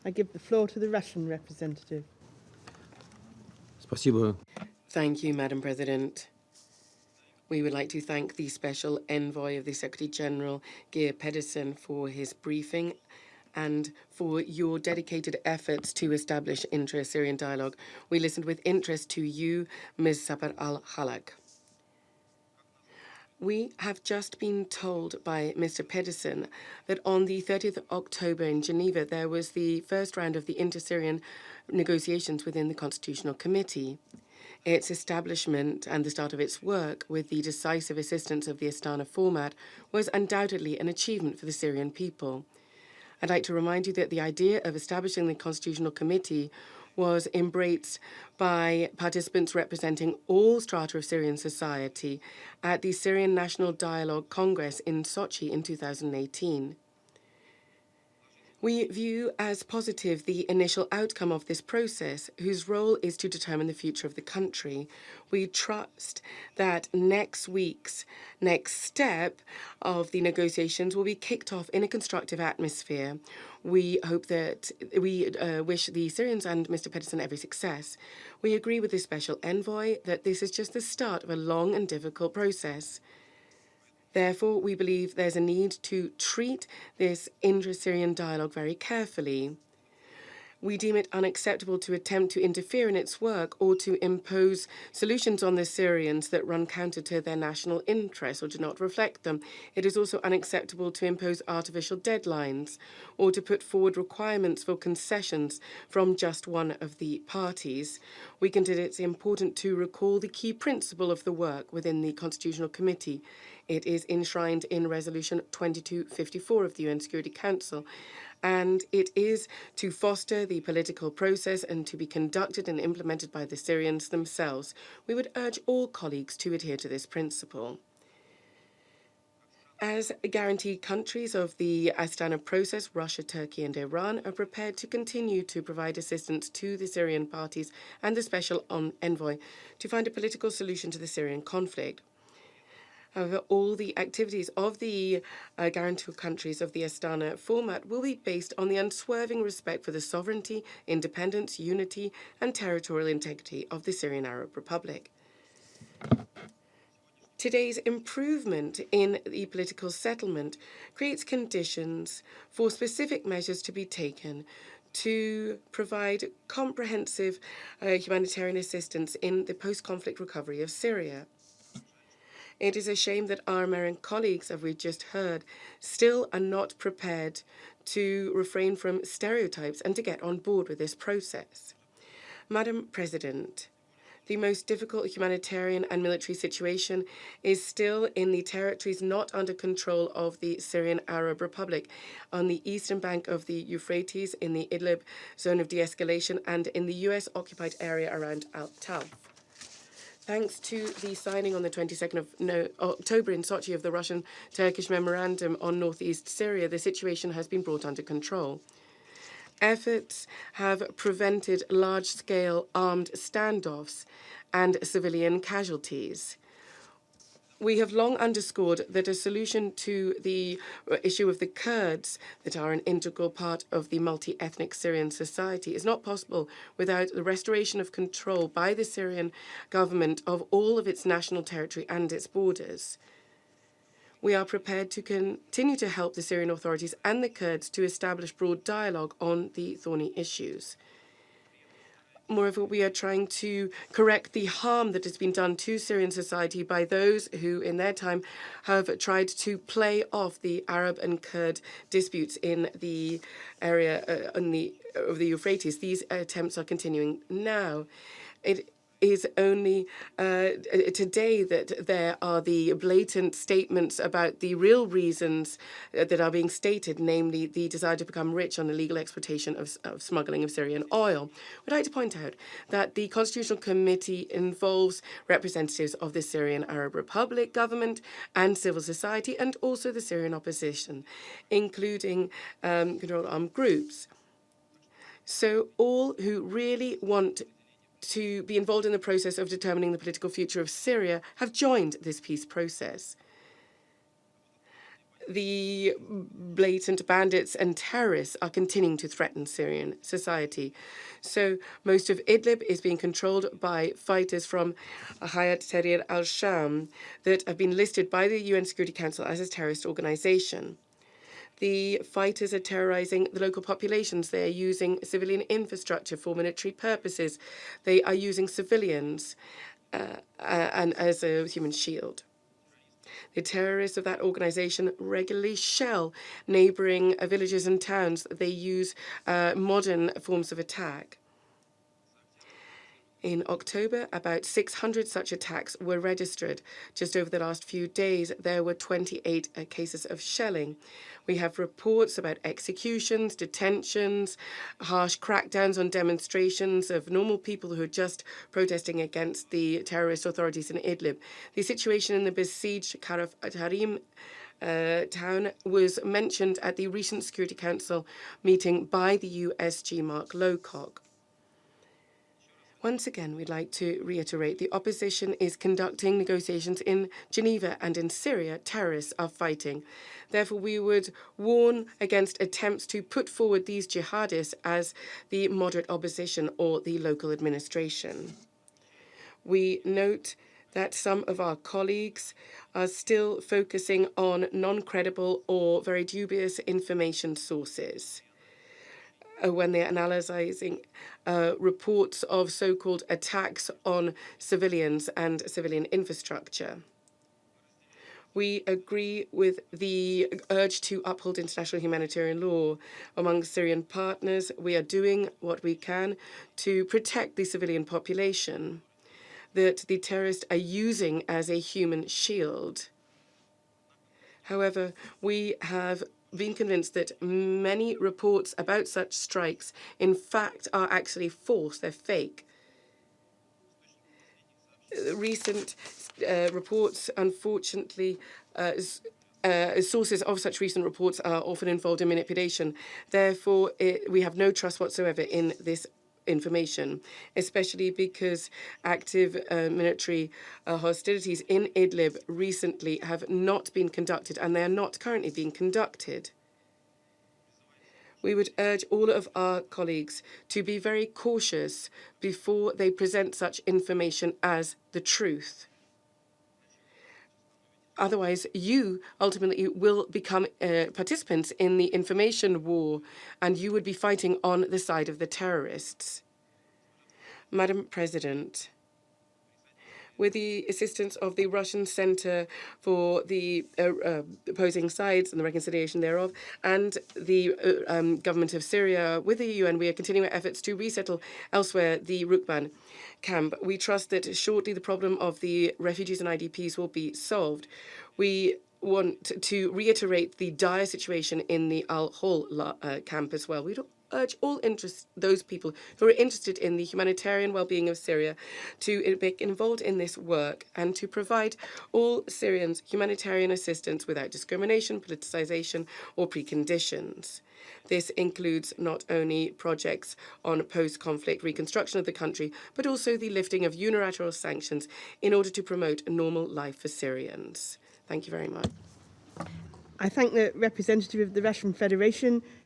I give the floor to the Russian representative. Спасибо. Thank you, Madam President. We would like to thank the Special Envoy of the Secretary General, Geir Pedersen, for his briefing and for your dedicated efforts to establish intra-Syrian dialogue. We listened with interest to you, Ms. Sapar al-Halak. We have just been told by Mr. Pedersen that on the 30th of October in Geneva, there was the first round of the inter-Syrian negotiations within the Constitutional Committee. Its establishment and the start of its work with the decisive assistance of the Astana format was undoubtedly an achievement for the Syrian people. I'd like to remind you that the idea of establishing the Constitutional Committee was embraced by participants representing all strata of Syrian society at the Syrian National Dialogue Congress in Sochi in 2018. We view as positive the initial outcome of this process, whose role is to determine the future of the country. We trust that next week's next step of the negotiations will be kicked off in a constructive atmosphere. We hope that we wish the Syrians and Mr. Pedersen every success. We agree with the Special Envoy that this is just the start of a long and difficult process. Therefore, we believe there's a need to treat this intra-Syrian dialogue very carefully. We deem it unacceptable to attempt to interfere in its work or to impose solutions on the Syrians that run counter to their national interests or do not reflect them. It is also unacceptable to impose artificial deadlines or to put forward requirements for concessions from just one of the parties. We consider it's important to recall the key principle of the work within the Constitutional Committee. It is enshrined in Resolution 2254 of the UN Security Council, and it is to foster the political process and to be conducted and implemented by the Syrians themselves. We would urge all colleagues to adhere to this principle. As guaranteed countries of the Astana process, Russia, Turkey and Iran are prepared to continue to provide assistance to the Syrian parties and the Special Envoy to find a political solution to the Syrian conflict. However, all the activities of the guarantor countries of the Astana format will be based on the unswerving respect for the sovereignty, independence, unity, and territorial integrity of the Syrian Arab Republic. Today's improvement in the political settlement creates conditions for specific measures to be taken to provide comprehensive humanitarian assistance in the post-conflict recovery of Syria. It is a shame that our American colleagues, as we just heard, still are not prepared to refrain from stereotypes and to get on board with this process. Madam President, the most difficult humanitarian and military situation is still in the territories not under control of the Syrian Arab Republic, on the eastern bank of the Euphrates, in the Idlib zone of de-escalation, and in the US-occupied area around Al-Talf. Thanks to the signing on the 22nd of October in Sochi of the Russian-Turkish memorandum on northeast Syria, the situation has been brought under control. Efforts have prevented large-scale armed standoffs and civilian casualties. We have long underscored that a solution to the issue of the Kurds, that are an integral part of the multi-ethnic Syrian society, is not possible without the restoration of control by the Syrian government of all of its national territory and its borders. We are prepared to continue to help the Syrian authorities and the Kurds to establish broad dialogue on the thorny issues. Moreover, we are trying to correct the harm that has been done to Syrian society by those who, in their time, have tried to play off the Arab and Kurd disputes in the area of the Euphrates. These attempts are continuing now. It is only today that there are the blatant statements about the real reasons that are being stated, namely the desire to become rich on illegal exploitation of smuggling of Syrian oil. I'd like to point out that the Constitutional Committee involves representatives of the Syrian Arab Republic government and civil society, and also the Syrian opposition, including controlled armed groups. So all who really want to be involved in the process of determining the political future of Syria have joined this peace process. the blatant bandits and terrorists are continuing to threaten Syrian society. So most of Idlib is being controlled by fighters from Hayat Tahrir al-Sham that have been listed by the UN Security Council as a terrorist organization. The fighters are terrorizing the local populations. They are using civilian infrastructure for military purposes. They are using civilians and as a human shield. The terrorists of that organization regularly shell neighboring villages and towns. They use modern forms of attack. In October, about 600 such attacks were registered. Just over the last few days, there were 28 cases of shelling. We have reports about executions, detentions, harsh crackdowns on demonstrations of normal people who are just protesting against the terrorist authorities in Idlib. The situation in the besieged Karaf Tarim town was mentioned at the recent Security Council meeting by the USG Mark Lowcock. Once again, we'd like to reiterate the opposition is conducting negotiations in Geneva, and in Syria, terrorists are fighting. Therefore, we would warn against attempts to put forward these jihadists as the moderate opposition or the local administration. We note that some of our colleagues are still focusing on non-credible or very dubious information sources when they're analyzing reports of so-called attacks on civilians and civilian infrastructure. We agree with the urge to uphold international humanitarian law. Among Syrian partners, we are doing what we can to protect the civilian population that the terrorists are using as a human shield. However, we have been convinced that many reports about such strikes, in fact, are actually false. They're fake. Recent reports, unfortunately, sources of such recent reports are often involved in manipulation. Therefore, we have no trust whatsoever in this information, especially because active military hostilities in Idlib recently have not been conducted, and they are not currently being conducted. We would urge all of our colleagues to be very cautious before they present such information as the truth. Otherwise, you ultimately will become participants in the information war, and you would be fighting on the side of the terrorists. Madam President, with the assistance of the Russian Center for the opposing sides and the reconciliation thereof, and the government of Syria, with the UN, we are continuing our efforts to resettle elsewhere the Rukban camp. We trust that shortly the problem of the refugees and IDPs will be solved. We want to reiterate the dire situation in the Al-Hol camp as well. We urge all those people who are interested in the humanitarian well-being of Syria to be involved in this work and to provide all Syrians humanitarian assistance without discrimination, politicization, or preconditions. This includes not only projects on post-conflict reconstruction of the country, but also the lifting of unilateral sanctions in order to promote a normal life for Syrians. Thank you very much. I thank the representative of the Russian Federation